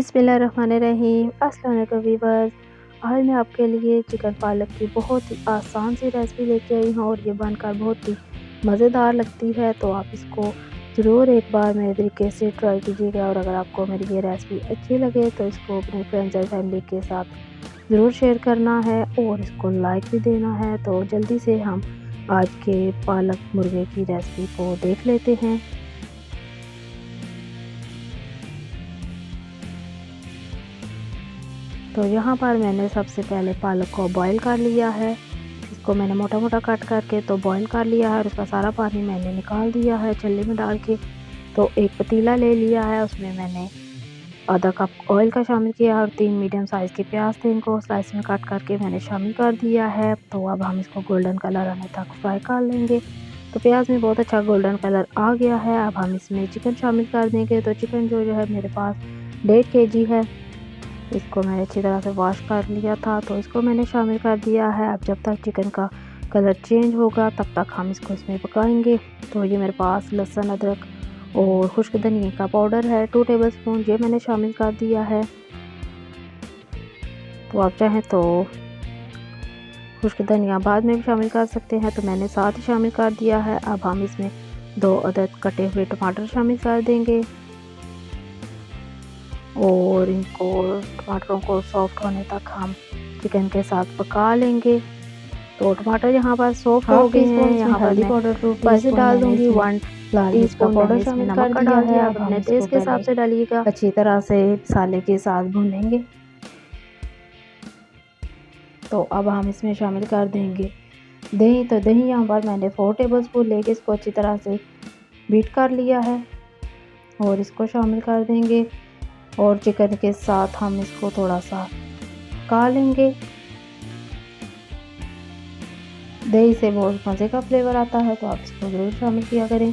बिस्मिल्लाहिर्रहमानिर्रहीम। अस्सलाम वालेकुम वीवर्स। आज मैं आपके लिए चिकन पालक की बहुत ही आसान सी रेसिपी लेके आई हूँ और ये बनकर बहुत ही मज़ेदार लगती है। तो आप इसको ज़रूर एक बार मेरे तरीके से ट्राई कीजिएगा और अगर आपको मेरी ये रेसिपी अच्छी लगे तो इसको अपने फ्रेंड्स और फैमिली के साथ ज़रूर शेयर करना है और इसको लाइक भी देना है। तो जल्दी से हम आज के पालक मुर्गे की रेसिपी को देख लेते हैं। तो यहाँ पर मैंने सबसे पहले पालक को बॉईल कर लिया है। इसको मैंने मोटा मोटा कट करके तो बॉईल कर लिया है और उसका सारा पानी मैंने निकाल दिया है चल्ले में डाल के। तो एक पतीला ले लिया है, उसमें मैंने आधा कप ऑयल का शामिल किया और 3 मीडियम साइज़ के प्याज थे, इनको स्लाइस में काट करके मैंने शामिल कर दिया है। तो अब हम इसको गोल्डन कलर आने तक फ्राई कर लेंगे। तो प्याज में बहुत अच्छा गोल्डन कलर आ गया है। अब हम इसमें चिकन शामिल कर देंगे। तो चिकन जो है मेरे पास 1.5 kg है। इसको मैंने अच्छी तरह से वॉश कर लिया था, तो इसको मैंने शामिल कर दिया है। अब जब तक चिकन का कलर चेंज होगा तब तक हम इसको इसमें पकाएंगे। तो ये मेरे पास लहसुन, अदरक और खुश्क धनिया का पाउडर है 2 टेबलस्पून, ये मैंने शामिल कर दिया है। तो आप चाहें तो खुश्क धनिया बाद में भी शामिल कर सकते हैं, तो मैंने साथ ही शामिल कर दिया है। अब हम इसमें 2 अदद कटे हुए टमाटर शामिल कर देंगे और इनको टमाटरों को सॉफ्ट होने तक हम चिकन के साथ पका लेंगे। तो टमाटर यहाँ पर सॉफ्ट हो गए हैं। यहाँ पर मैं पाउडर स्पाइसेस डाल दूँगी। 1 टीस्पून पाउडर शामिल कर दिया है। अब अपने टेस्ट के हिसाब से डालिएगा। अच्छी तरह से मसाले के साथ भूनेंगे। तो अब हम इसमें शामिल कर देंगे दही। तो दही यहाँ पर मैंने 4 टेबलस्पून लेके इसको अच्छी तरह से बीट कर लिया है और इसको शामिल कर देंगे और चिकन के साथ हम इसको थोड़ा सा पका लेंगे। दही से बहुत मज़े का फ्लेवर आता है, तो आप इसको ज़रूर शामिल किया करें।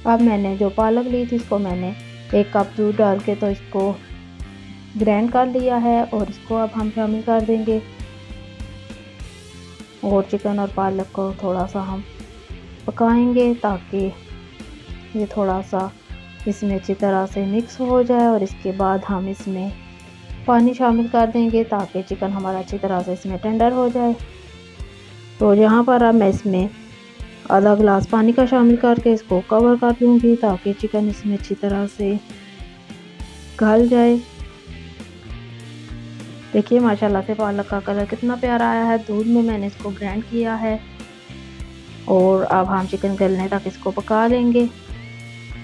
अब मैंने जो पालक ली थी इसको मैंने 1 कप दूध डाल के तो इसको ग्राइंड कर लिया है और इसको अब हम शामिल कर देंगे और चिकन और पालक को थोड़ा सा हम पकाएंगे ताकि ये थोड़ा सा इसमें अच्छी तरह से मिक्स हो जाए। और इसके बाद हम इसमें पानी शामिल कर देंगे ताकि चिकन हमारा अच्छी तरह से इसमें टेंडर हो जाए। तो यहाँ पर अब मैं इसमें आधा गिलास पानी का शामिल करके इसको कवर कर दूँगी ताकि चिकन इसमें अच्छी तरह से गल जाए। देखिए माशाल्लाह से पालक का कलर कितना प्यारा आया है। दूध में मैंने इसको ग्राइंड किया है और अब हम चिकन गलने तक इसको पका लेंगे।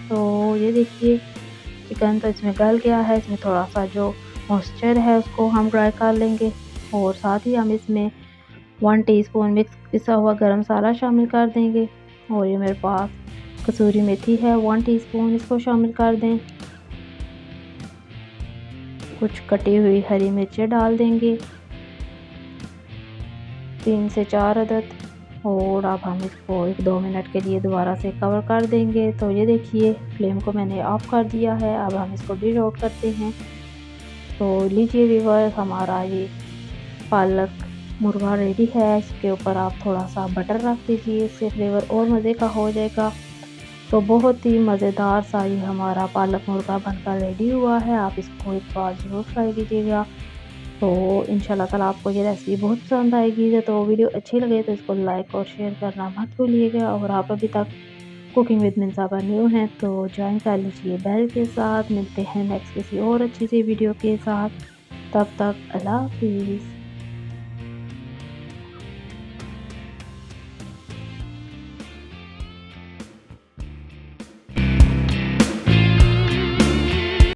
तो ये देखिए चिकन तो इसमें गल गया है। इसमें थोड़ा सा जो मॉइस्चर है उसको हम ड्राई कर लेंगे और साथ ही हम इसमें 1 टीस्पून मिक्स पिसा हुआ गरम मसाला शामिल कर देंगे और ये मेरे पास कसूरी मेथी है 1 टीस्पून, इसको शामिल कर दें। कुछ कटी हुई हरी मिर्चें डाल देंगे 3 से 4 अदद और अब हम इसको 1-2 मिनट के लिए दोबारा से कवर कर देंगे। तो ये देखिए फ्लेम को मैंने ऑफ कर दिया है। अब हम इसको डिश आउट करते हैं। तो लीजिए व्यूअर्स, हमारा ये पालक मुर्गा रेडी है। इसके ऊपर आप थोड़ा सा बटर रख दीजिए, इससे फ्लेवर और मज़े का हो जाएगा। तो बहुत ही मज़ेदार सा ये हमारा पालक मुर्गा बनकर रेडी हुआ है। आप इसको एक बार ज़रूर ट्राई कीजिएगा। तो इंशाल्लाह ताला आपको ये रेसिपी बहुत पसंद आएगी। तो वीडियो अच्छी लगे तो इसको लाइक और शेयर करना मत भूलिएगा। और आप अभी तक कुकिंग विद मिन्सा पर न्यू हैं तो ज्वाइन कर लीजिए बेल के साथ। मिलते हैं नेक्स्ट किसी और अच्छी सी वीडियो के साथ। तब तक अल्लाह हाफिज़।